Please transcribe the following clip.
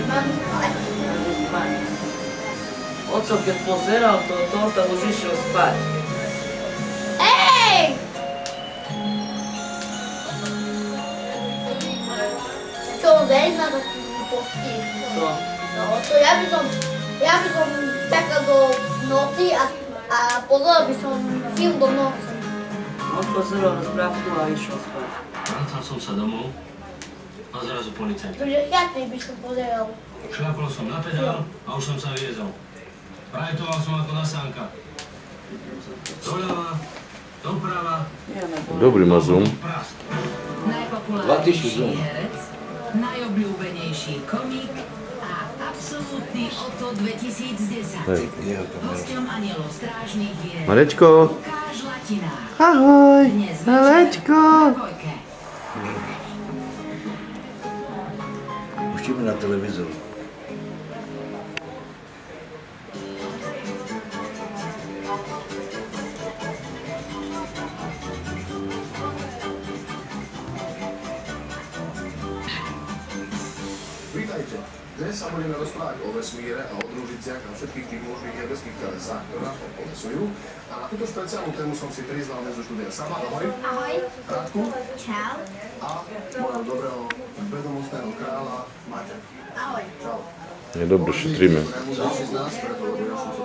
Mám spať. Oco, keď pozeral toto, to už išiel spať. Ej! Čo, veď na to pustí? To. No, to ja by som čakal do noci a pozeral by som film do noci. On pozeral rozprávku a išiel spať. Vracal som sa domov a zrazu policajt. Takže šiatnej by som pozeral. Šľapol som na pedál a už som sa viezol. Prajtoval som ako na sánka. Doľava, doprava. Dobrý má zoom. Najpopulárnejší herec, najobľúbenejší komik a absolútny Otto 2010. Hosťom Anielov strážnych je Marečko. Lukáš Latinár. Ahoj. Dnes večer Marečko. na Dvojke. Pustíme na televízor. Vítajte. Dnes sa budeme rozprávať o vesmíre a o družiciach a všetkých tých možných nebeských telesách, ktoré nás povesujú. A na túto špeciálnu tému som si prizval dnes do štúdia sama. Ahoj. Ahoj. Radku. Čau. A môjho dobrého vedomostného kráľa Maťa. Ahoj. Čau. Je dobre, šetríme. Najmúdrejší z nás, preto lebo ja som sa